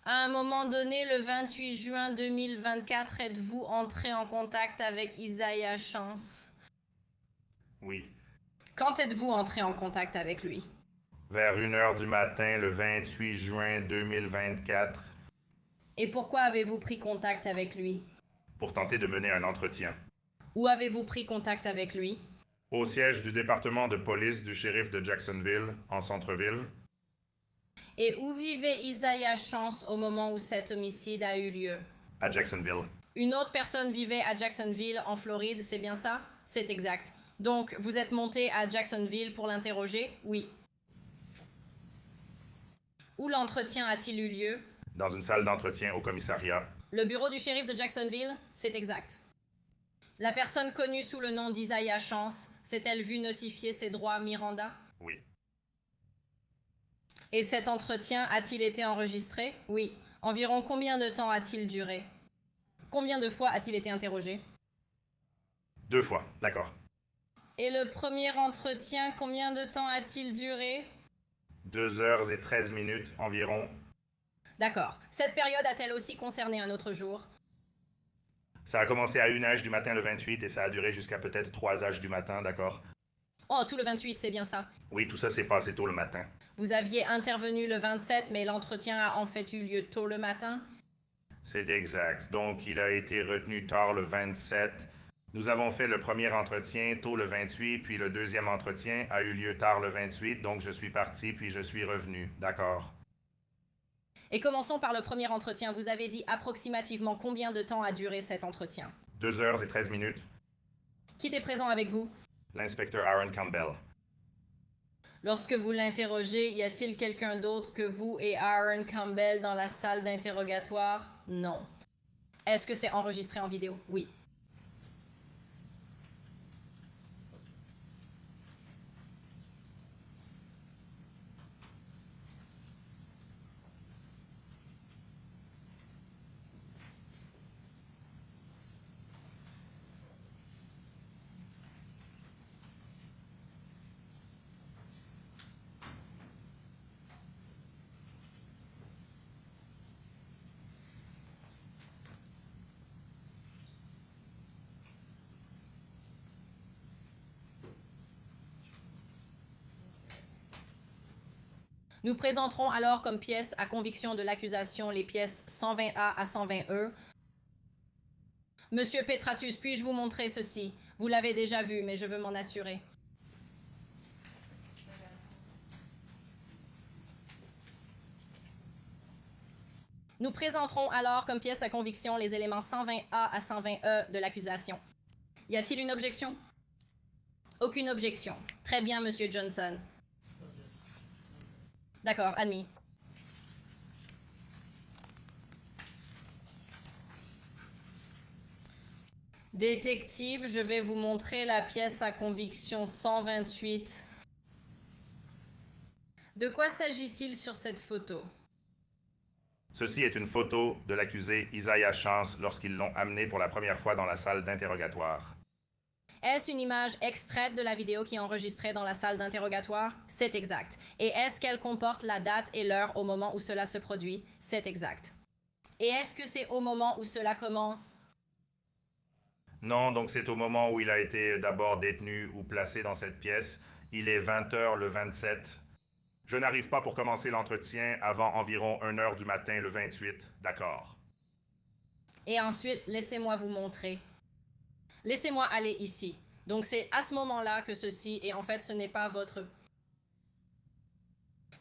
À un moment donné, le 28 juin 2024, êtes-vous entré en contact avec Isaiah Chance? Oui. Quand êtes-vous entré en contact avec lui? Vers 1 heure du matin, le 28 juin 2024, Et pourquoi avez-vous pris contact avec lui? pour tenter de mener un entretien. Où avez-vous pris contact avec lui? Au siège du département de police du shérif de Jacksonville, en centre-ville. Et où vivait Isaiah Chance au moment où cet homicide a eu lieu? À Jacksonville. Une autre personne vivait à Jacksonville, en Floride, c'est bien ça? C'est exact. Donc, vous êtes monté à Jacksonville pour l'interroger? Oui. Où l'entretien a-t-il eu lieu? Dans une salle d'entretien au commissariat. Le bureau du shérif de Jacksonville? C'est exact. La personne connue sous le nom d'Isaiah Chance, s'est-elle vue notifier ses droits à Miranda? Oui. Et cet entretien a-t-il été enregistré? Oui. Environ combien de temps a-t-il duré? Combien de fois a-t-il été interrogé? 2 fois, d'accord. Et le premier entretien, combien de temps a-t-il duré? 2 heures et 13 minutes environ. D'accord. Cette période a-t-elle aussi concerné un autre jour? Ça a commencé à 1 heure du matin le 28 et ça a duré jusqu'à peut-être 3 heures du matin, d'accord? Oh, tout le 28, c'est bien ça. Oui, tout ça s'est passé tôt le matin. Vous aviez intervenu le 27, mais l'entretien a en fait eu lieu tôt le matin? C'est exact. Donc, il a été retenu tard le 27. Nous avons fait le premier entretien tôt le 28, puis le deuxième entretien a eu lieu tard le 28, donc je suis parti, puis je suis revenu. D'accord. Et commençons par le premier entretien. Vous avez dit approximativement combien de temps a duré cet entretien? 2 heures et 13 minutes. Qui était présent avec vous? L'inspecteur Aaron Campbell. Lorsque vous l'interrogez, y a-t-il quelqu'un d'autre que vous et Aaron Campbell dans la salle d'interrogatoire? Non. Est-ce que c'est enregistré en vidéo? Oui. Nous présenterons alors comme pièces à conviction de l'accusation les pièces 120A à 120E. Monsieur Petratus, puis-je vous montrer ceci? Vous l'avez déjà vu, mais je veux m'en assurer. Nous présenterons alors comme pièce à conviction les éléments 120A à 120E de l'accusation. Y a-t-il une objection? Aucune objection. Très bien, Monsieur Johnson. D'accord, admis. Détective, je vais vous montrer la pièce à conviction 128. De quoi s'agit-il sur cette photo? Ceci est une photo de l'accusé Isaiah Chance lorsqu'ils l'ont amené pour la première fois dans la salle d'interrogatoire. Est-ce une image extraite de la vidéo qui est enregistrée dans la salle d'interrogatoire? C'est exact. Et est-ce qu'elle comporte la date et l'heure au moment où cela se produit? C'est exact. Et est-ce que c'est au moment où cela commence? Non, donc c'est au moment où il a été d'abord détenu ou placé dans cette pièce. Il est 20 heures le 27. Je n'arrive pas pour commencer l'entretien avant environ 1 heure du matin le 28. D'accord. Et ensuite, laissez-moi vous montrer. Laissez-moi aller ici. Donc c'est à ce moment-là que ceci, et en fait ce n'est pas votre...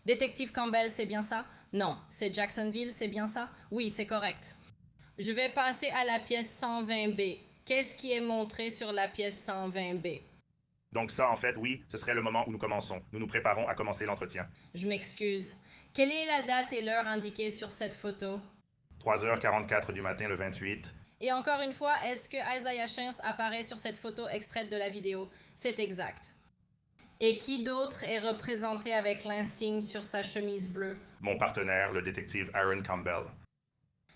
Détective Campbell, c'est bien ça? Non. C'est Jacksonville, c'est bien ça? Oui, c'est correct. Je vais passer à la pièce 120B. Qu'est-ce qui est montré sur la pièce 120B? Donc ça, en fait, oui, ce serait le moment où nous commençons. Nous nous préparons à commencer l'entretien. Je m'excuse. Quelle est la date et l'heure indiquée sur cette photo? 3h44 du matin le 28. Et encore une fois, est-ce que Isaiah Chance apparaît sur cette photo extraite de la vidéo? C'est exact. Et qui d'autre est représenté avec l'insigne sur sa chemise bleue? Mon partenaire, le détective Aaron Campbell.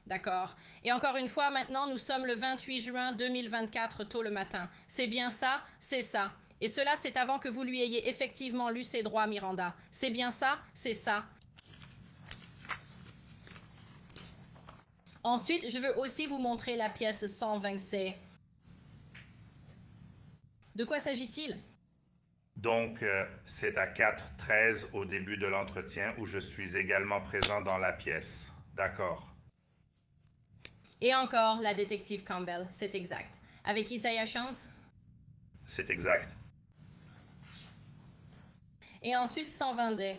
D'accord. Et encore une fois, maintenant, nous sommes le 28 juin 2024, tôt le matin. C'est bien ça? C'est ça. Et cela, c'est avant que vous lui ayez effectivement lu ses droits, Miranda. C'est bien ça? C'est ça. Ensuite, je veux aussi vous montrer la pièce 120C. De quoi s'agit-il? Donc, c'est à 4:13 au début de l'entretien où je suis également présent dans la pièce. D'accord. Et encore, la détective Campbell, c'est exact. Avec Isaiah Chance? C'est exact. Et ensuite 120D.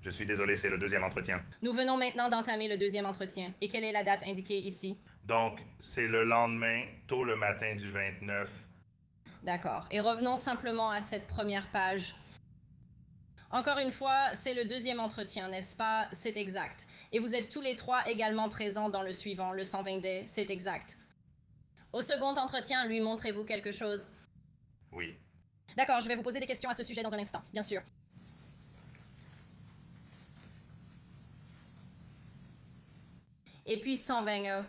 Je suis désolé, c'est le deuxième entretien. Nous venons maintenant d'entamer le deuxième entretien. Et quelle est la date indiquée ici? Donc, c'est le lendemain, tôt le matin du 29. D'accord. Et revenons simplement à cette première page. Encore une fois, c'est le deuxième entretien, n'est-ce pas? C'est exact. Et vous êtes tous les trois également présents dans le suivant, le 120D, c'est exact. Au second entretien, lui montrez-vous quelque chose? Oui. D'accord, je vais vous poser des questions à ce sujet dans un instant, bien sûr. Et puis 120E.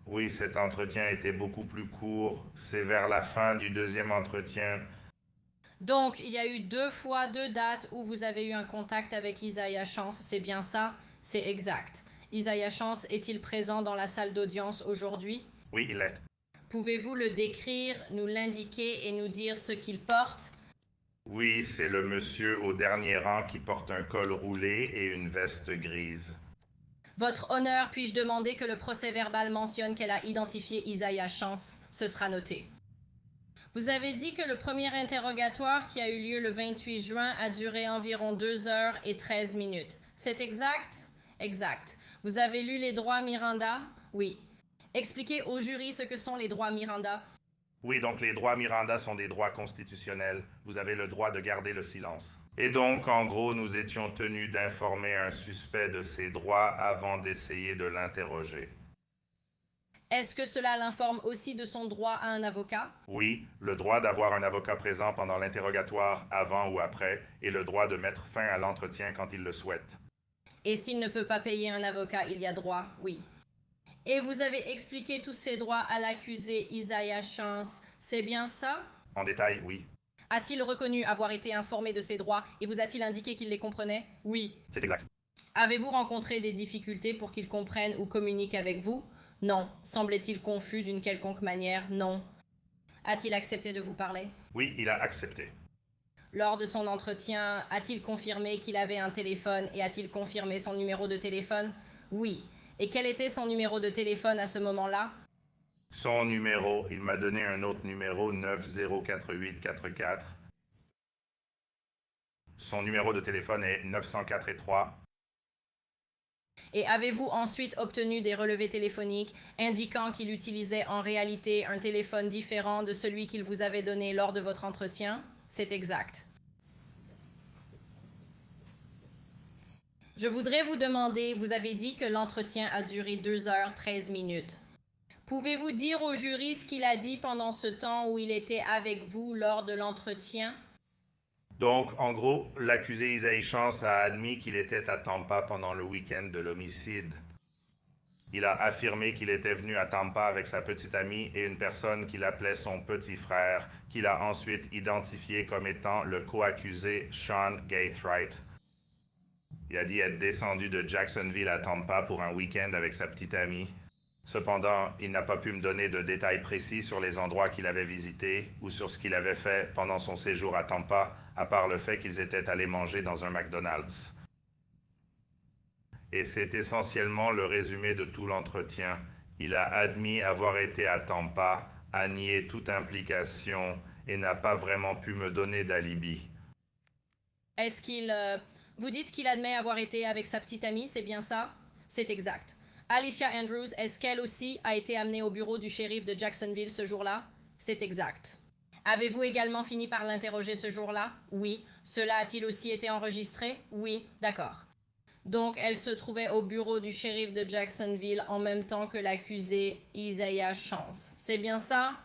Oui, cet entretien était beaucoup plus court. C'est vers la fin du deuxième entretien. Donc, il y a eu 2 fois 2 dates où vous avez eu un contact avec Isaiah Chance, c'est bien ça? C'est exact. Isaiah Chance est-il présent dans la salle d'audience aujourd'hui? Oui, il l'est. Pouvez-vous le décrire, nous l'indiquer et nous dire ce qu'il porte? Oui, c'est le monsieur au dernier rang qui porte un col roulé et une veste grise. Votre honneur, puis-je demander que le procès-verbal mentionne qu'elle a identifié Isaiah Chance? Ce sera noté. Vous avez dit que le premier interrogatoire qui a eu lieu le 28 juin a duré environ 2 heures et 13 minutes. C'est exact? Exact. Vous avez lu les droits Miranda? Oui. Expliquez au jury ce que sont les droits Miranda. Oui, donc les droits Miranda sont des droits constitutionnels. Vous avez le droit de garder le silence. Et donc, en gros, nous étions tenus d'informer un suspect de ses droits avant d'essayer de l'interroger. Est-ce que cela l'informe aussi de son droit à un avocat? Oui, le droit d'avoir un avocat présent pendant l'interrogatoire avant ou après, et le droit de mettre fin à l'entretien quand il le souhaite. Et s'il ne peut pas payer un avocat, il y a droit, oui. Et vous avez expliqué tous ces droits à l'accusé Isaiah Chance, c'est bien ça? En détail, oui. A-t-il reconnu avoir été informé de ses droits et vous a-t-il indiqué qu'il les comprenait? Oui. C'est exact. Avez-vous rencontré des difficultés pour qu'il comprenne ou communique avec vous? Non. Semblait-il confus d'une quelconque manière? Non. A-t-il accepté de vous parler? Oui, il a accepté. Lors de son entretien, a-t-il confirmé qu'il avait un téléphone et a-t-il confirmé son numéro de téléphone? Oui. Et quel était son numéro de téléphone à ce moment-là? Son numéro, il m'a donné un autre numéro, 904844. Son numéro de téléphone est 904-3. Et avez-vous ensuite obtenu des relevés téléphoniques indiquant qu'il utilisait en réalité un téléphone différent de celui qu'il vous avait donné lors de votre entretien? C'est exact. Je voudrais vous demander, vous avez dit que l'entretien a duré 2 heures 13 minutes. Pouvez-vous dire au jury ce qu'il a dit pendant ce temps où il était avec vous lors de l'entretien? Donc, en gros, l'accusé Isaiah Chance a admis qu'il était à Tampa pendant le week-end de l'homicide. Il a affirmé qu'il était venu à Tampa avec sa petite amie et une personne qu'il appelait son petit frère, qu'il a ensuite identifié comme étant le co-accusé Sean Gaithright. Il a dit être descendu de Jacksonville à Tampa pour un week-end avec sa petite amie. Cependant, il n'a pas pu me donner de détails précis sur les endroits qu'il avait visités ou sur ce qu'il avait fait pendant son séjour à Tampa, à part le fait qu'ils étaient allés manger dans un McDonald's. Et c'est essentiellement le résumé de tout l'entretien. Il a admis avoir été à Tampa, a nié toute implication et n'a pas vraiment pu me donner d'alibi. Est-ce qu'il... Vous dites qu'il admet avoir été avec sa petite amie, c'est bien ça? C'est exact. Alicia Andrews, est-ce qu'elle aussi a été amenée au bureau du shérif de Jacksonville ce jour-là? C'est exact. Avez-vous également fini par l'interroger ce jour-là? Oui. Cela a-t-il aussi été enregistré? Oui. D'accord. Donc, elle se trouvait au bureau du shérif de Jacksonville en même temps que l'accusé Isaiah Chance. C'est bien ça?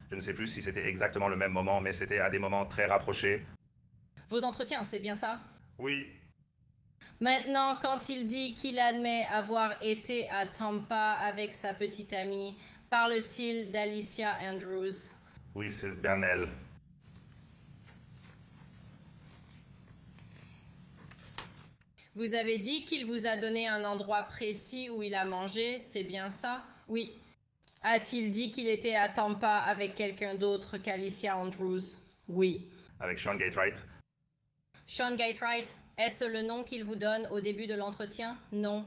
Je ne sais plus si c'était exactement le même moment, mais c'était à des moments très rapprochés. Vos entretiens, c'est bien ça? Oui. Maintenant, quand il dit qu'il admet avoir été à Tampa avec sa petite amie, parle-t-il d'Alicia Andrews? Oui, c'est bien elle. Vous avez dit qu'il vous a donné un endroit précis où il a mangé, c'est bien ça? Oui. A-t-il dit qu'il était à Tampa avec quelqu'un d'autre qu'Alicia Andrews? Oui. Avec Sean Gatewright? Sean Gatewright, est-ce le nom qu'il vous donne au début de l'entretien? Non.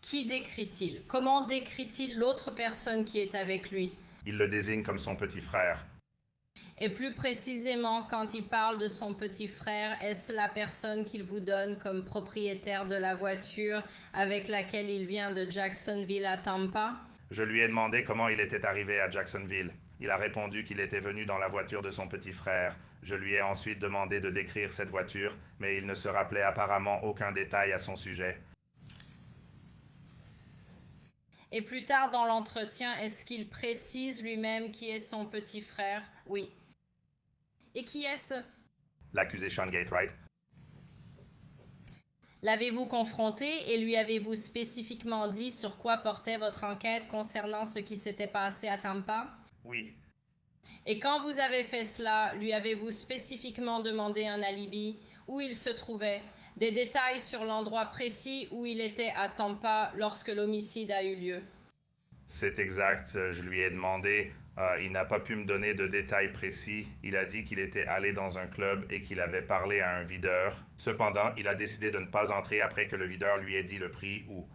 Qui décrit-il? Comment décrit-il l'autre personne qui est avec lui? Il le désigne comme son petit frère. Et plus précisément, quand il parle de son petit frère, est-ce la personne qu'il vous donne comme propriétaire de la voiture avec laquelle il vient de Jacksonville à Tampa? Je lui ai demandé comment il était arrivé à Jacksonville. Il a répondu qu'il était venu dans la voiture de son petit frère. Je lui ai ensuite demandé de décrire cette voiture, mais il ne se rappelait apparemment aucun détail à son sujet. Et plus tard dans l'entretien, est-ce qu'il précise lui-même qui est son petit frère? Oui. Et qui est-ce? L'accusé Sean Gatewright. L'avez-vous confronté et lui avez-vous spécifiquement dit sur quoi portait votre enquête concernant ce qui s'était passé à Tampa? Oui. Et quand vous avez fait cela, lui avez-vous spécifiquement demandé un alibi, où il se trouvait, des détails sur l'endroit précis où il était à Tampa lorsque l'homicide a eu lieu? C'est exact. Je lui ai demandé. Il n'a pas pu me donner de détails précis. Il a dit qu'il était allé dans un club et qu'il avait parlé à un videur. Cependant, il a décidé de ne pas entrer après que le videur lui ait dit le prix ou...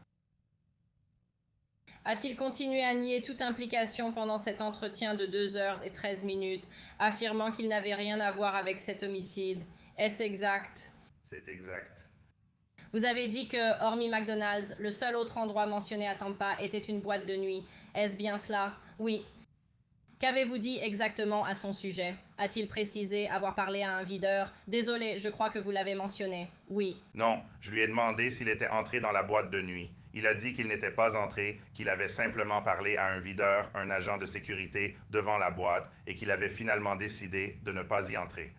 A-t-il continué à nier toute implication pendant cet entretien de 2 heures et 13 minutes, affirmant qu'il n'avait rien à voir avec cet homicide? Est-ce exact? C'est exact. Vous avez dit que, hormis McDonald's, le seul autre endroit mentionné à Tampa était une boîte de nuit. Est-ce bien cela? Oui. Qu'avez-vous dit exactement à son sujet? A-t-il précisé avoir parlé à un videur? Désolé, je crois que vous l'avez mentionné. Oui. Non, je lui ai demandé s'il était entré dans la boîte de nuit. Il a dit qu'il n'était pas entré, qu'il avait simplement parlé à un videur, un agent de sécurité, devant la boîte, et qu'il avait finalement décidé de ne pas y entrer.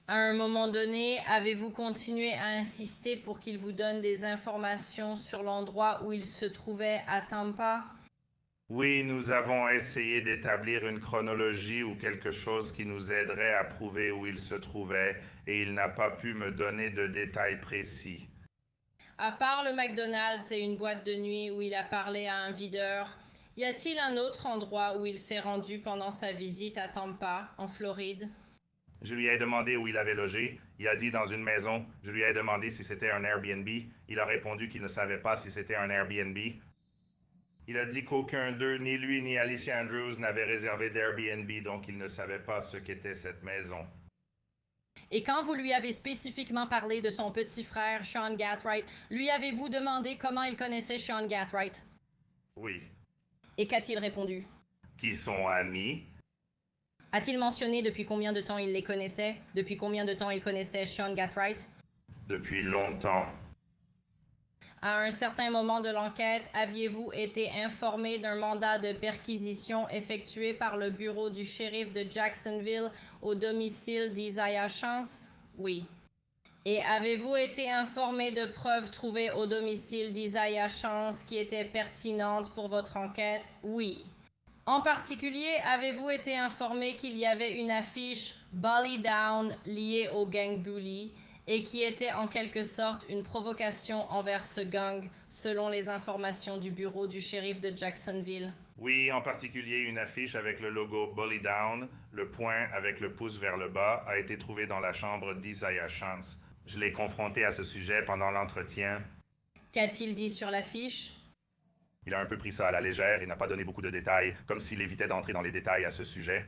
À un moment donné, avez-vous continué à insister pour qu'il vous donne des informations sur l'endroit où il se trouvait à Tampa? Oui, nous avons essayé d'établir une chronologie ou quelque chose qui nous aiderait à prouver où il se trouvait, et il n'a pas pu me donner de détails précis. À part le McDonald's et une boîte de nuit où il a parlé à un videur, y a-t-il un autre endroit où il s'est rendu pendant sa visite à Tampa, en Floride? Je lui ai demandé où il avait logé. Il a dit dans une maison. Je lui ai demandé si c'était un Airbnb. Il a répondu qu'il ne savait pas si c'était un Airbnb. Il a dit qu'aucun d'eux, ni lui ni Alicia Andrews, n'avait réservé d'Airbnb, donc il ne savait pas ce qu'était cette maison. Et quand vous lui avez spécifiquement parlé de son petit frère, Sean Gatewright, lui avez-vous demandé comment il connaissait Sean Gatewright? Oui. Et qu'a-t-il répondu? Qui sont amis. A-t-il mentionné depuis combien de temps il les connaissait? Depuis combien de temps il connaissait Sean Gatewright? Depuis longtemps. À un certain moment de l'enquête, aviez-vous été informé d'un mandat de perquisition effectué par le bureau du shérif de Jacksonville au domicile d'Isaiah Chance? Oui. Et avez-vous été informé de preuves trouvées au domicile d'Isaiah Chance qui étaient pertinentes pour votre enquête? Oui. En particulier, avez-vous été informé qu'il y avait une affiche Bully Down liée au gang Bully et qui était en quelque sorte une provocation envers ce gang, selon les informations du bureau du shérif de Jacksonville? Oui, en particulier une affiche avec le logo Bully Down, le poing avec le pouce vers le bas, a été trouvée dans la chambre d'Isaiah Chance. Je l'ai confronté à ce sujet pendant l'entretien. Qu'a-t-il dit sur l'affiche? Il a un peu pris ça à la légère et n'a pas donné beaucoup de détails, comme s'il évitait d'entrer dans les détails à ce sujet.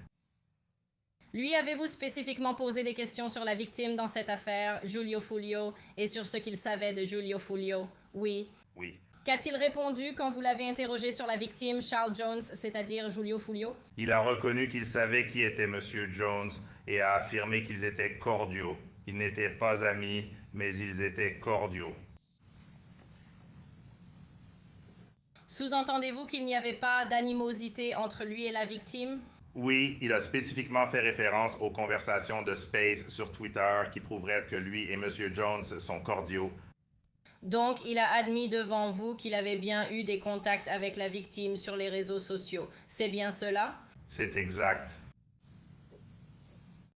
Lui avez-vous spécifiquement posé des questions sur la victime dans cette affaire, Giulio Fulio, et sur ce qu'il savait de Giulio Fulio? Oui. Oui. Qu'a-t-il répondu quand vous l'avez interrogé sur la victime, Charles Jones, c'est-à-dire Giulio Fulio? Il a reconnu qu'il savait qui était M. Jones et a affirmé qu'ils étaient cordiaux. Ils n'étaient pas amis, mais ils étaient cordiaux. Sous-entendez-vous qu'il n'y avait pas d'animosité entre lui et la victime? Oui, il a spécifiquement fait référence aux conversations de Space sur Twitter qui prouveraient que lui et M. Jones sont cordiaux. Donc, il a admis devant vous qu'il avait bien eu des contacts avec la victime sur les réseaux sociaux. C'est bien cela? C'est exact.